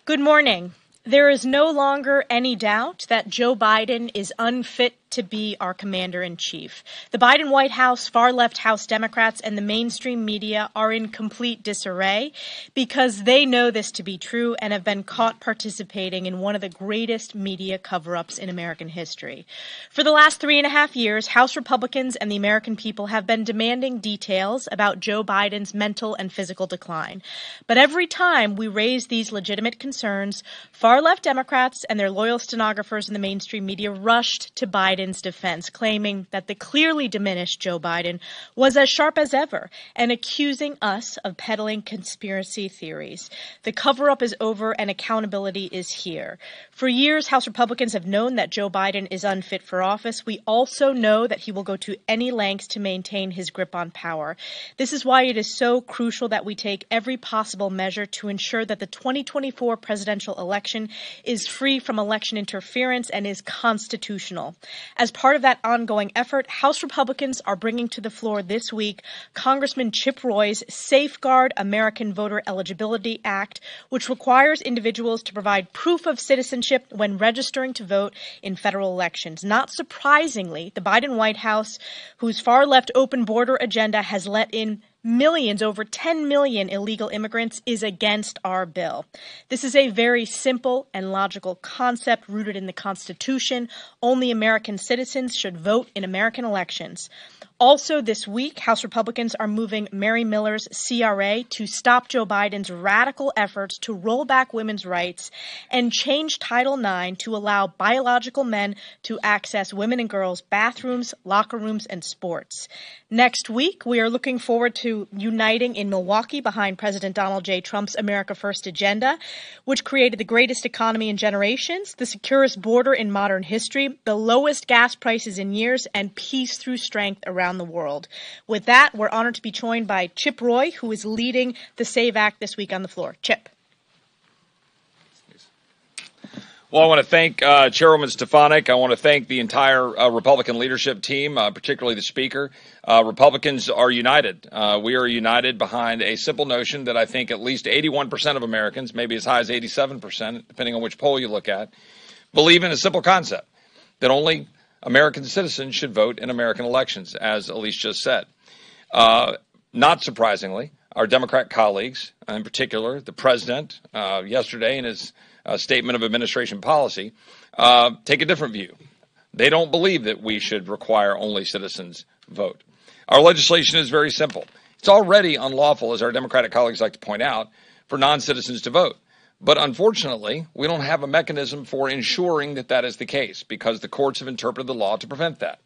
Good morning. There is no longer any doubt that Joe Biden is unfit to be our commander-in-chief. The Biden White House, far-left House Democrats, and the mainstream media are in complete disarray because they know this to be true and have been caught participating in one of the greatest media cover-ups in American history. For the last 3.5 years, House Republicans and the American people have been demanding details about Joe Biden's mental and physical decline. But every time we raise these legitimate concerns, far-left Democrats and their loyal stenographers in the mainstream media rushed to Biden's defense, claiming that the clearly diminished Joe Biden was as sharp as ever and accusing us of peddling conspiracy theories. The cover-up is over and accountability is here. For years, House Republicans have known that Joe Biden is unfit for office. We also know that he will go to any lengths to maintain his grip on power. This is why it is so crucial that we take every possible measure to ensure that the 2024 presidential election is free from election interference and is constitutional. As part of that ongoing effort, House Republicans are bringing to the floor this week Congressman Chip Roy's Safeguard American Voter Eligibility Act, which requires individuals to provide proof of citizenship when registering to vote in federal elections. Not surprisingly, the Biden White House, whose far-left open border agenda has let in millions, over 10 million illegal immigrants, is against our bill. This is a very simple and logical concept rooted in the Constitution. Only American citizens should vote in American elections. Also this week, House Republicans are moving Mary Miller's CRA to stop Joe Biden's radical efforts to roll back women's rights and change Title IX to allow biological men to access women and girls' bathrooms, locker rooms, and sports. Next week, we are looking forward to uniting in Milwaukee behind President Donald J. Trump's America First agenda, which created the greatest economy in generations, the securest border in modern history, the lowest gas prices in years, and peace through strength around the world. With that, we're honored to be joined by Chip Roy, who is leading the SAVE Act this week on the floor. Chip. Well, I want to thank Chairwoman Stefanik. I want to thank the entire Republican leadership team, particularly the Speaker. Republicans are united. We are united behind a simple notion that I think at least 81% of Americans, maybe as high as 87%, depending on which poll you look at, believe in a simple concept, that only American citizens should vote in American elections, as Elise just said. Not surprisingly, our Democrat colleagues, in particular the President, yesterday in his statement of administration policy, take a different view. They don't believe that we should require only citizens vote. Our legislation is very simple. It's already unlawful, as our Democratic colleagues like to point out, for non-citizens to vote. But unfortunately, we don't have a mechanism for ensuring that that is the case because the courts have interpreted the law to prevent that.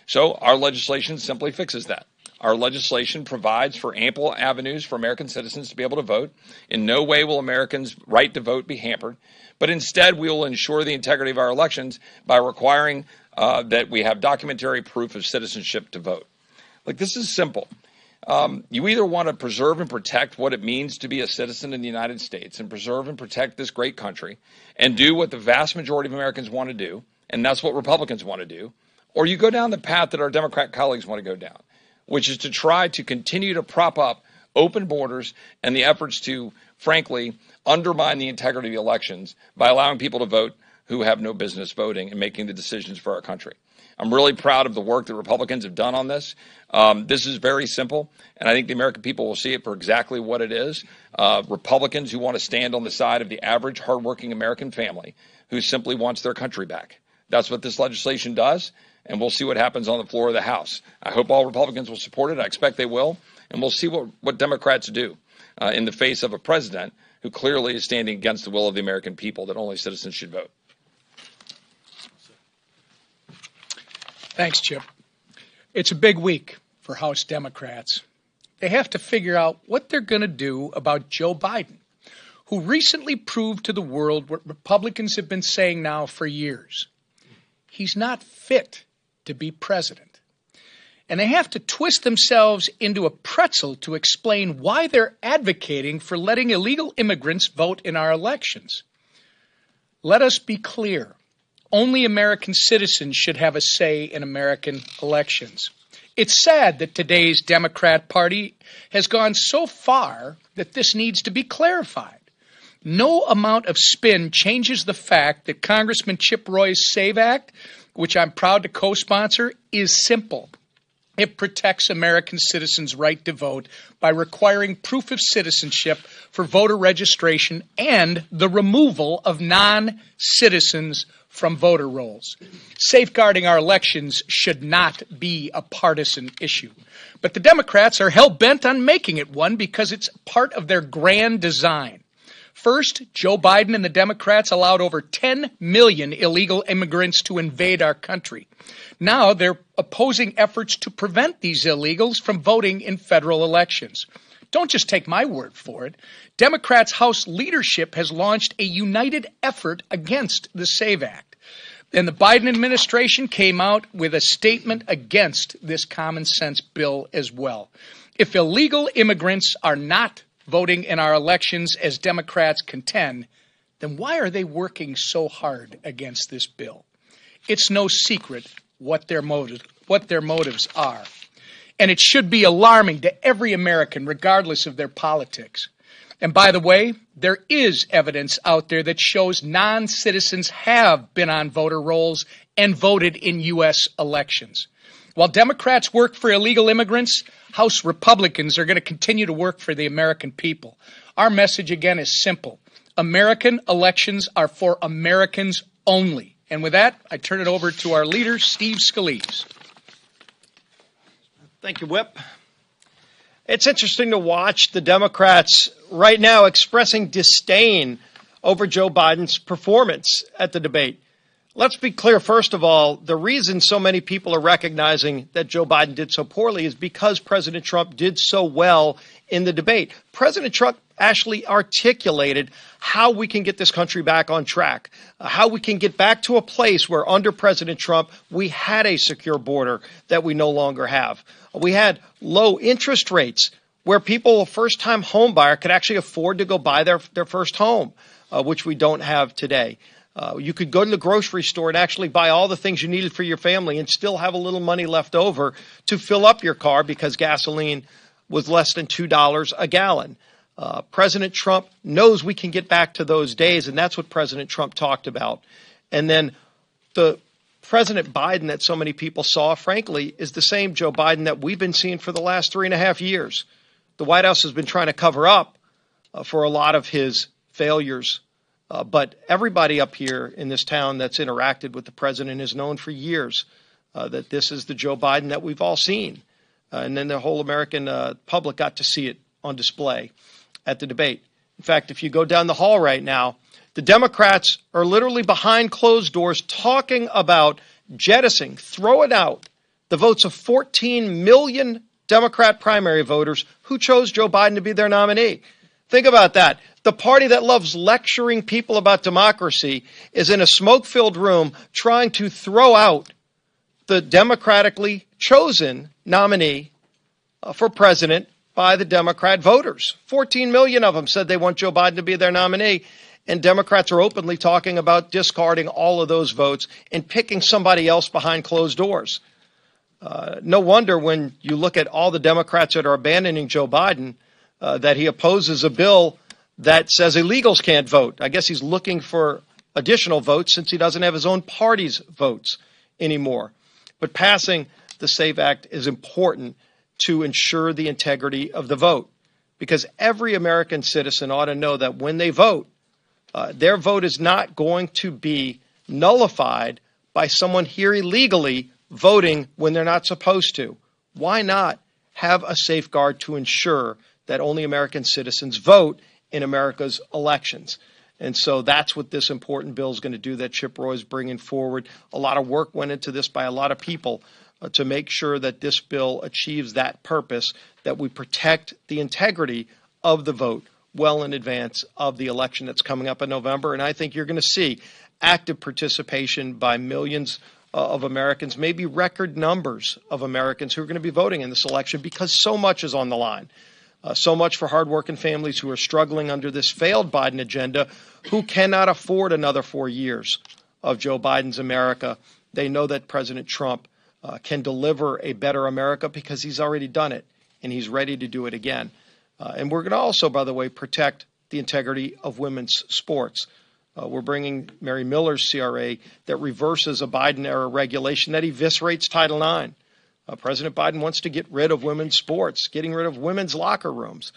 So our legislation simply fixes that. Our legislation provides for ample avenues for American citizens to be able to vote. In no way will Americans' right to vote be hampered, but instead we will ensure the integrity of our elections by requiring that we have documentary proof of citizenship to vote. Like, this is simple. You either want to preserve and protect what it means to be a citizen in the United States and preserve and protect this great country and do what the vast majority of Americans want to do, and that's what Republicans want to do, or you go down the path that our Democrat colleagues want to go down, which is to try to continue to prop up open borders and the efforts to, frankly, undermine the integrity of the elections by allowing people to vote who have no business voting and making the decisions for our country. I'm really proud of the work that Republicans have done on this. This is very simple, and I think the American people will see it for exactly what it is. Republicans who want to stand on the side of the average, hardworking American family who simply wants their country back. That's what this legislation does, and we'll see what happens on the floor of the House. I hope all Republicans will support it. I expect they will, and we'll see what Democrats do in the face of a president who clearly is standing against the will of the American people, that only citizens should vote. Thanks, Chip. It's a big week for House Democrats. They have to figure out what they're going to do about Joe Biden, who recently proved to the world what Republicans have been saying now for years. He's not fit to be president. And they have to twist themselves into a pretzel to explain why they're advocating for letting illegal immigrants vote in our elections. Let us be clear. Only American citizens should have a say in American elections. It's sad that today's Democrat Party has gone so far that this needs to be clarified. No amount of spin changes the fact that Congressman Chip Roy's SAVE Act, which I'm proud to co-sponsor, is simple. It protects American citizens' right to vote by requiring proof of citizenship for voter registration and the removal of non-citizens from voter rolls. Safeguarding our elections should not be a partisan issue. But the Democrats are hell-bent on making it one because it's part of their grand design. First, Joe Biden and the Democrats allowed over 10 million illegal immigrants to invade our country. Now they're opposing efforts to prevent these illegals from voting in federal elections. Don't just take my word for it. Democrats' House leadership has launched a united effort against the SAVE Act. And the Biden administration came out with a statement against this common sense bill as well. If illegal immigrants are not voting in our elections as Democrats contend, then why are they working so hard against this bill? It's no secret what their motives are. And it should be alarming to every American, regardless of their politics. And by the way, there is evidence out there that shows non-citizens have been on voter rolls and voted in U.S. elections. While Democrats work for illegal immigrants, House Republicans are going to continue to work for the American people. Our message, again, is simple. American elections are for Americans only. And with that, I turn it over to our leader, Steve Scalise. Thank you, Whip. It's interesting to watch the Democrats right now expressing disdain over Joe Biden's performance at the debate. Let's be clear, first of all, the reason so many people are recognizing that Joe Biden did so poorly is because President Trump did so well in the debate. President Trump actually articulated how we can get this country back on track, how we can get back to a place where under President Trump we had a secure border that we no longer have. We had low interest rates where people, a first-time home buyer, could actually afford to go buy their first home, which we don't have today. You could go to the grocery store and actually buy all the things you needed for your family and still have a little money left over to fill up your car because gasoline was less than $2 a gallon. President Trump knows we can get back to those days, and that's what President Trump talked about. And then the President Biden that so many people saw, frankly, is the same Joe Biden that we've been seeing for the last 3.5 years. The White House has been trying to cover up for a lot of his failures. But everybody up here in this town that's interacted with the president has known for years that this is the Joe Biden that we've all seen. And then the whole American public got to see it on display at the debate. In fact, if you go down the hall right now, the Democrats are literally behind closed doors talking about jettisoning, throwing out the votes of 14 million Democrat primary voters who chose Joe Biden to be their nominee. Think about that. The party that loves lecturing people about democracy is in a smoke-filled room trying to throw out the democratically chosen nominee for president by the Democrat voters. 14 million of them said they want Joe Biden to be their nominee, and Democrats are openly talking about discarding all of those votes and picking somebody else behind closed doors. No wonder when you look at all the Democrats that are abandoning Joe Biden, that he opposes a bill that says illegals can't vote. I guess he's looking for additional votes since he doesn't have his own party's votes anymore. But passing the SAVE Act is important to ensure the integrity of the vote, because every American citizen ought to know that when they vote, their vote is not going to be nullified by someone here illegally voting when they're not supposed to. Why not have a safeguard to ensure that only American citizens vote in America's elections? And so that's what this important bill is going to do that Chip Roy is bringing forward. A lot of work went into this by a lot of people to make sure that this bill achieves that purpose, that we protect the integrity of the vote well in advance of the election that's coming up in November. And I think you're going to see active participation by millions of Americans, maybe record numbers of Americans who are going to be voting in this election because so much is on the line. So much for hardworking families who are struggling under this failed Biden agenda, who cannot afford another 4 years of Joe Biden's America. They know that President Trump can deliver a better America because he's already done it, and he's ready to do it again. And we're going to also, by the way, protect the integrity of women's sports. We're bringing Mary Miller's CRA that reverses a Biden-era regulation that eviscerates Title IX. President Biden wants to get rid of women's sports, getting rid of women's locker rooms.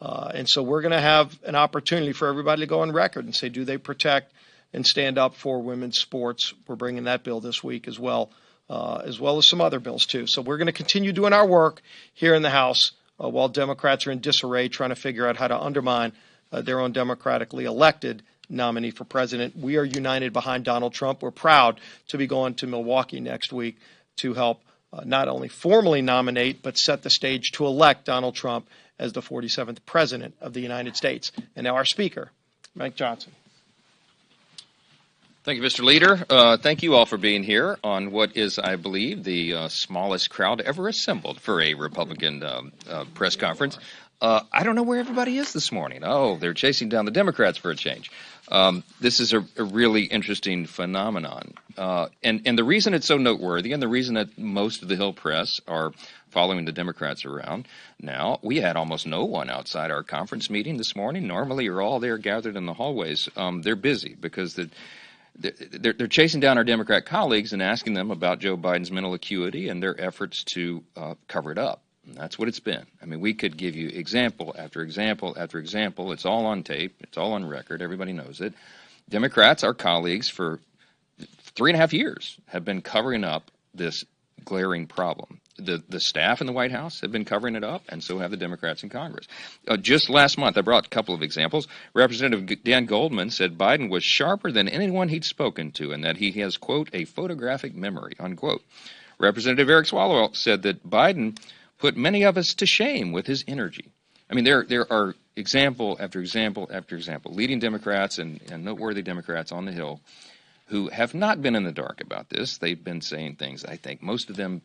And so we're going to have an opportunity for everybody to go on record and say, do they protect and stand up for women's sports? We're bringing that bill this week as well as some other bills, too. So we're going to continue doing our work here in the House while Democrats are in disarray trying to figure out how to undermine their own democratically elected nominee for president. We are united behind Donald Trump. We're proud to be going to Milwaukee next week to help not only formally nominate, but set the stage to elect Donald Trump as the 47th president of the United States. And now our speaker, Mike Johnson. Thank you, Mr. Leader. Thank you all for being here on what is, I believe, the smallest crowd ever assembled for a Republican press conference. I don't know where everybody is this morning. Oh, they're chasing down the Democrats for a change. This is a really interesting phenomenon. And the reason it's so noteworthy and the reason that most of the Hill press are following the Democrats around now, we had almost no one outside our conference meeting this morning. Normally, you're all there gathered in the hallways. They're busy because they're chasing down our Democrat colleagues and asking them about Joe Biden's mental acuity and their efforts to cover it up. And that's what it's been. I mean, we could give you example after example after example. It's all on tape. It's all on record. Everybody knows it. Democrats, our colleagues, for 3.5 years have been covering up this glaring problem. The staff in the White House have been covering it up, and so have the Democrats in Congress. Just last month, I brought a couple of examples. Representative Dan Goldman said Biden was sharper than anyone he'd spoken to and that he has, quote, a photographic memory, unquote. Representative Eric Swalwell said that Biden put many of us to shame with his energy. I mean, there are example after example after example, leading Democrats and noteworthy Democrats on the Hill who have not been in the dark about this. They've been saying things I think most of them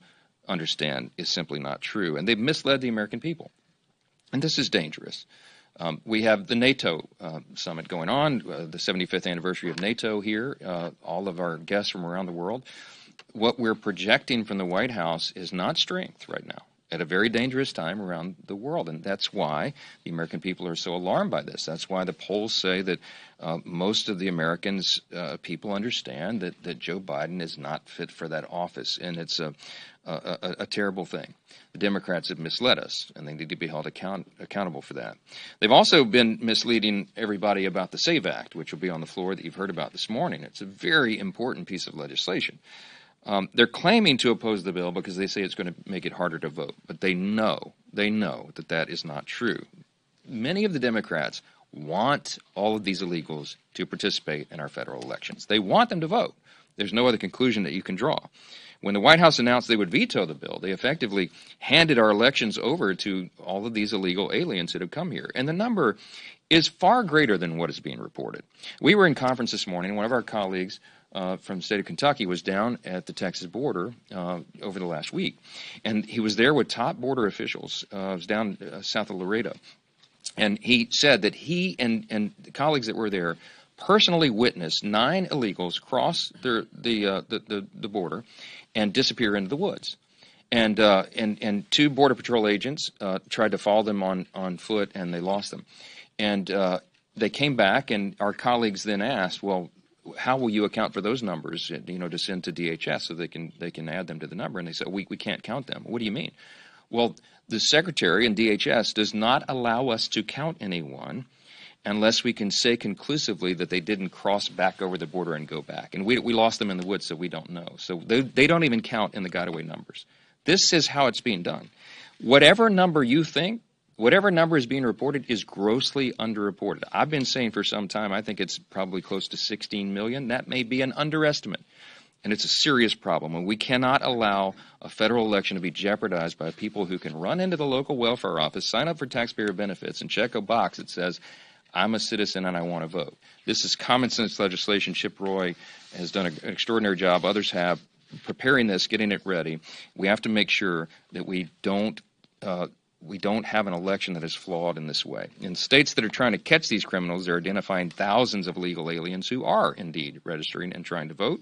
understand is simply not true, and they've misled the American people. And this is dangerous. We have the NATO summit going on, the 75th anniversary of NATO here, all of our guests from around the world. What we're projecting from the White House is not strength right now, at a very dangerous time around the world. And that's why the American people are so alarmed by this. That's why the polls say that most of the Americans, people understand that Joe Biden is not fit for that office. And it's a terrible thing. The Democrats have misled us, and they need to be held accountable for that. They've also been misleading everybody about the SAVE Act, which will be on the floor that you've heard about this morning. It's a very important piece of legislation. They're claiming to oppose the bill because they say it's going to make it harder to vote, but they know that that is not true. Many of the Democrats want all of these illegals to participate in our federal elections. They want them to vote. There's no other conclusion that you can draw. When the White House announced they would veto the bill, they effectively handed our elections over to all of these illegal aliens that have come here. And the number is far greater than what is being reported. We were in conference this morning. One of our colleagues from the state of Kentucky was down at the Texas border over the last week. And he was there with top border officials. It was down south of Laredo. And he said that he and the colleagues that were there personally witnessed 9 illegals cross the border and disappear into the woods. And 2 Border Patrol agents tried to follow them on foot, and they lost them. And they came back, and our colleagues then asked, well, how will you account for those numbers, to send to DHS so they can add them to the number? And they said, we can't count them. What do you mean? Well, the Secretary and DHS does not allow us to count anyone unless we can say conclusively that they didn't cross back over the border and go back. And we lost them in the woods, so we don't know. So they don't even count in the got-away numbers. This is how it's being done. Whatever number you think, whatever number is being reported is grossly underreported. I've been saying for some time I think it's probably close to 16 million. That may be an underestimate. And it's a serious problem. And we cannot allow a federal election to be jeopardized by people who can run into the local welfare office, sign up for taxpayer benefits, and check a box that says, I'm a citizen and I want to vote. This is common sense legislation. Chip Roy has done an extraordinary job. Others have, preparing this, getting it ready. We have to make sure that we don't have an election that is flawed in this way. In states that are trying to catch these criminals, they're identifying thousands of illegal aliens who are indeed registering and trying to vote.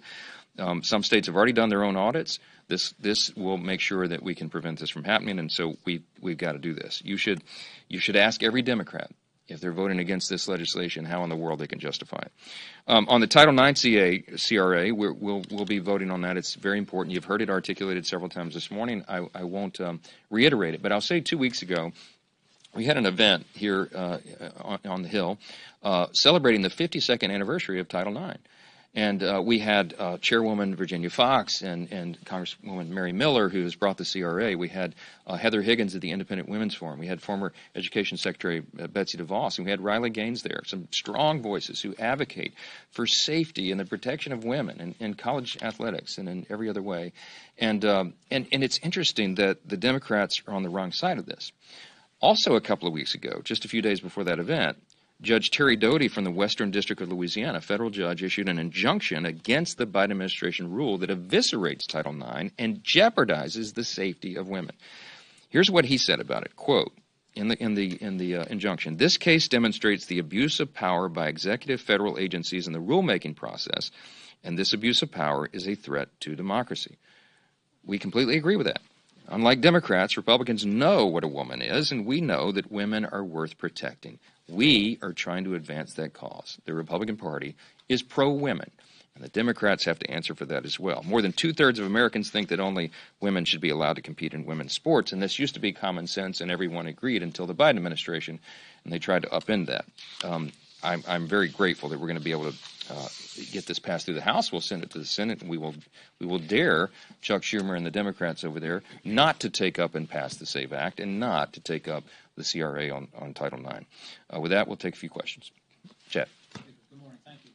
Some states have already done their own audits. This will make sure that we can prevent this from happening, and so we've got to do this. You should ask every Democrat if they're voting against this legislation, how in the world they can justify it. On the Title IX CRA, we'll be voting on that. It's very important. You've heard it articulated several times this morning. I won't reiterate it, but I'll say 2 weeks ago, we had an event here on the Hill celebrating the 52nd anniversary of Title IX. And we had Chairwoman Virginia Fox and Congresswoman Mary Miller, who has brought the CRA. We had Heather Higgins at the Independent Women's Forum. We had former Education Secretary Betsy DeVos, and we had Riley Gaines there, some strong voices who advocate for safety and the protection of women in college athletics and in every other way. And it's interesting that the Democrats are on the wrong side of this. Also, a couple of weeks ago, just a few days before that event, Judge Terry Doty from the Western District of Louisiana, a federal judge, issued an injunction against the Biden administration rule that eviscerates Title IX and jeopardizes the safety of women. Here's what he said about it. Quote, in the injunction, this case demonstrates the abuse of power by executive federal agencies in the rulemaking process, and this abuse of power is a threat to democracy. We completely agree with that. Unlike Democrats, Republicans know what a woman is, and we know that women are worth protecting. We are trying to advance that cause. The Republican Party is pro-women, and the Democrats have to answer for that as well. More than two-thirds of Americans think that only women should be allowed to compete in women's sports, and this used to be common sense, and everyone agreed until the Biden administration, and they tried to upend that. I'm very grateful that we're going to be able to get this passed through the House. We'll send it to the Senate, and we will dare Chuck Schumer and the Democrats over there not to take up and pass the SAVE Act and not to take up the CRA on Title IX. With that, we'll take a few questions. Chad. Good morning. Thank you.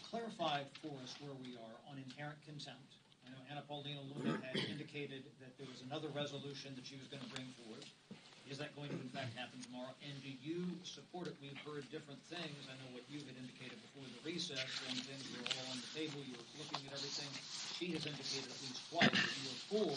Clarify for us where we are on inherent contempt. I know Anna Paulina Luna had indicated that there was another resolution that she was going to bring forward. Is that going to, in fact, happen tomorrow? And do you support it? We've heard different things. I know what you had indicated before the recess, when things were all on the table, you were looking at everything. She has indicated at least twice that you are for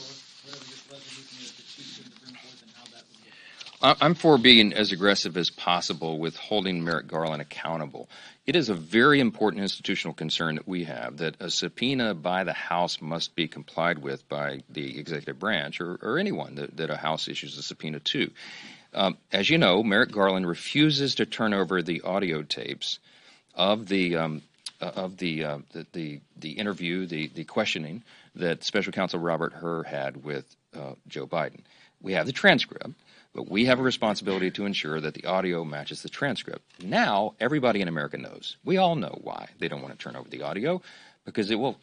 whatever this resolution is that she's going to bring forth and how that would work. I'm for being as aggressive as possible with holding Merrick Garland accountable. It is a very important institutional concern that we have, that a subpoena by the House must be complied with by the executive branch or anyone that a House issues a subpoena to. As you know, Merrick Garland refuses to turn over the audio tapes of the interview, the questioning that Special Counsel Robert Hur had with Joe Biden. We have the transcript, but we have a responsibility to ensure that the audio matches the transcript. Now, everybody in America knows. We all know why they don't want to turn over the audio, because it will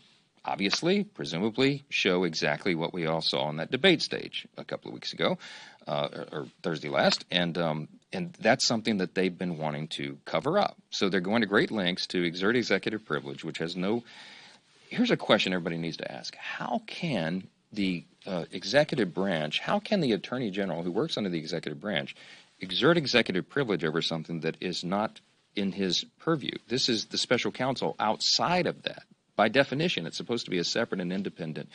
obviously, presumably, show exactly what we all saw on that debate stage a couple of weeks ago, or Thursday last, and that's something that they've been wanting to cover up. So they're going to great lengths to exert executive privilege, which has no... Here's a question everybody needs to ask. How can the executive branch, how can the Attorney General, who works under the executive branch, exert executive privilege over something that is not in his purview? This is the special counsel outside of that. By definition, it's supposed to be a separate and independent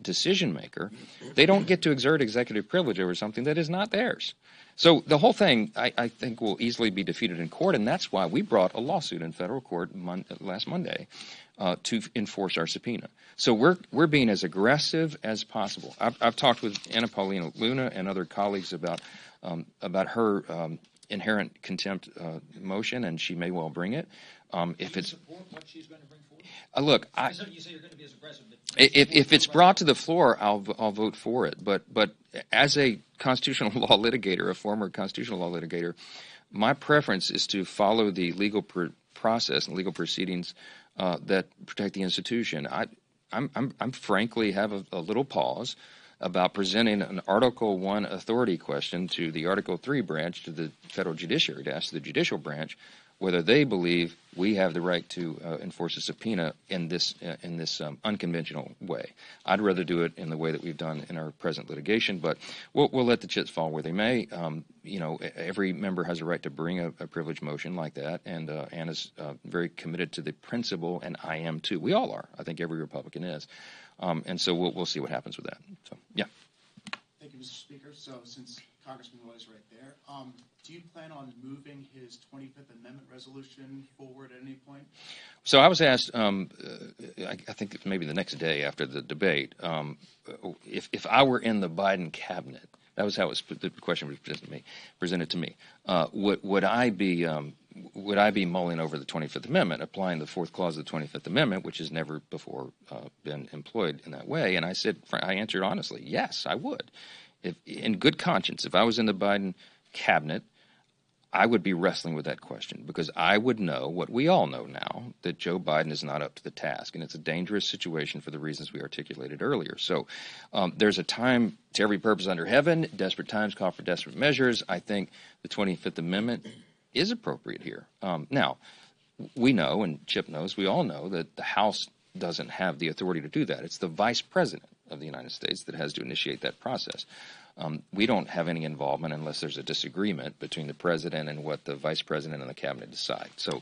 decision maker. They don't get to exert executive privilege over something that is not theirs. So the whole thing, I think, will easily be defeated in court, and that's why we brought a lawsuit in federal court last Monday to enforce our subpoena. So we're being as aggressive as possible. I've talked with Anna Paulina Luna and other colleagues about her inherent contempt motion, and she may well bring it. If it's support what she's going to bring forward? Look, you say you're going to be as aggressive. If it's brought to the floor, I'll vote for it. But as a constitutional law litigator, a former constitutional law litigator, my preference is to follow the legal process and legal proceedings that protect the institution. I'm frankly have a little pause about presenting an Article I authority question to the Article III branch, to the federal judiciary, to ask the judicial branch whether they believe we have the right to enforce a subpoena in this unconventional way. I'd rather do it in the way that we've done in our present litigation, but we'll let the chips fall where they may. Every member has a right to bring a privilege motion like that, and Anna's very committed to the principle, and I am too. We all are. I think every Republican is. And so we'll see what happens with that. So, yeah. Thank you, Mr. Speaker. So since Congressman Roy is right there, do you plan on moving his 25th Amendment resolution forward at any point? So I was asked, I think maybe the next day after the debate, if I were in the Biden cabinet, That was how the question was presented to me. Would I be mulling over the 25th Amendment, applying the fourth clause of the 25th Amendment, which has never before been employed in that way? And I answered honestly, yes, I would. If, in good conscience, if I was in the Biden cabinet, I would be wrestling with that question because I would know what we all know now, that Joe Biden is not up to the task. And it's a dangerous situation for the reasons we articulated earlier. So there's a time to every purpose under heaven. Desperate times call for desperate measures. I think the 25th Amendment is appropriate here. Now, we know, and Chip knows, we all know that the House doesn't have the authority to do that. It's the Vice President of the United States that has to initiate that process. We don't have any involvement unless there's a disagreement between the president and what the vice president and the cabinet decide. So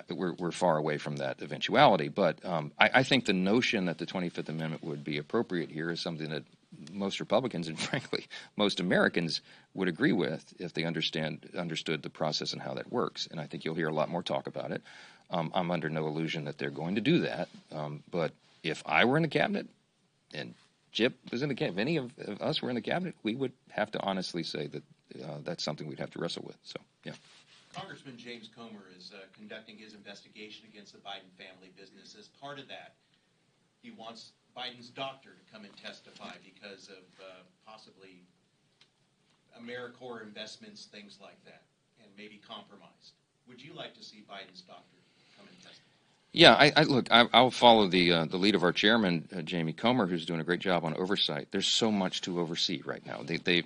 we're far away from that eventuality. But I think the notion that the 25th Amendment would be appropriate here is something that most Republicans and, frankly, most Americans would agree with if they understood the process and how that works. And I think you'll hear a lot more talk about it. I'm under no illusion that they're going to do that. But if I were in the cabinet and Chip was in the cabinet, if any of us were in the cabinet, we would have to honestly say that that's something we'd have to wrestle with. So, yeah. Congressman James Comer is conducting his investigation against the Biden family business. As part of that, he wants Biden's doctor to come and testify because of possibly AmeriCorps investments, things like that, and maybe compromised. Would you like to see Biden's doctor come and testify? Yeah, I'll follow the lead of our chairman, Jamie Comer, who's doing a great job on oversight. There's so much to oversee right now. The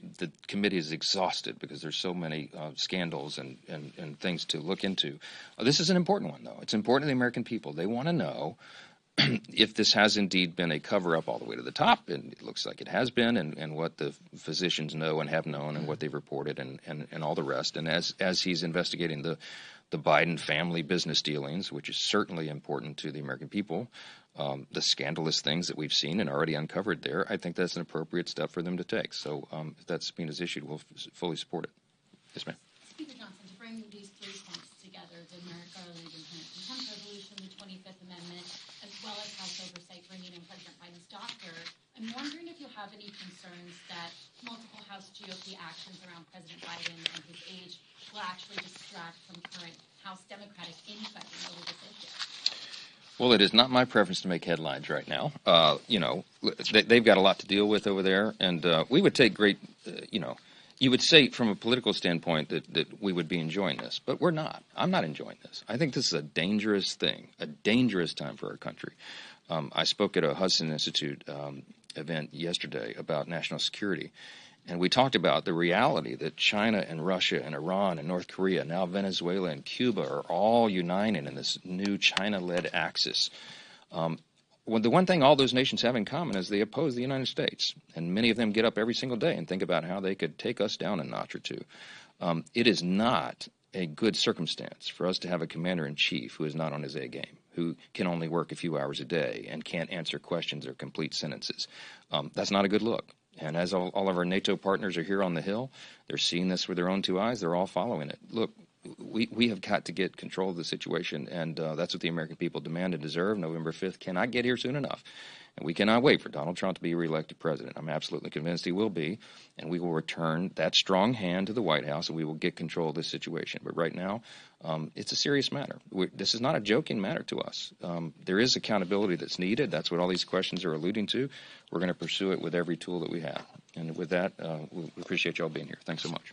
committee is exhausted because there's so many scandals and things to look into. This is an important one, though. It's important to the American people. They want to know if this has indeed been a cover-up all the way to the top, and it looks like it has been, and what the physicians know and have known and what they've reported and all the rest. And as he's investigating the Biden family business dealings, which is certainly important to the American people, the scandalous things that we've seen and already uncovered there, I think that's an appropriate step for them to take. So if that subpoena is issued, we'll fully support it. Yes, ma'am. Speaker Johnson, to bring these three points together, the Merrick-Garland independent contempt resolution, the 25th Amendment, as well as House oversight bringing in President Biden's doctor, I'm wondering if you have any concerns that multiple House GOP actions around President Biden and his age will actually distract from current House Democratic infighting over this issue. Well, it is not my preference to make headlines right now. They've got a lot to deal with over there, and we would take great, you would say from a political standpoint that we would be enjoying this, but we're not. I'm not enjoying this. I think this is a dangerous thing, a dangerous time for our country. I spoke at a Hudson Institute event yesterday about national security, and we talked about the reality that China and Russia and Iran and North Korea, now Venezuela and Cuba, are all uniting in this new China-led axis. Well, the one thing all those nations have in common is they oppose the United States, and many of them get up every single day and think about how they could take us down a notch or two. It is not a good circumstance for us to have a commander-in-chief who is not on his A game, who can only work a few hours a day and can't answer questions or complete sentences. That's not a good look. And as all of our NATO partners are here on the Hill, they're seeing this with their own two eyes. They're all following it. Look, we have got to get control of the situation, and that's what the American people demand and deserve. November 5th cannot get here soon enough. And we cannot wait for Donald Trump to be reelected president. I'm absolutely convinced he will be, and we will return that strong hand to the White House, and we will get control of this situation. But right now, it's a serious matter. This is not a joking matter to us. There is accountability that's needed. That's what all these questions are alluding to. We're going to pursue it with every tool that we have. And with that, we appreciate you all being here. Thanks so much.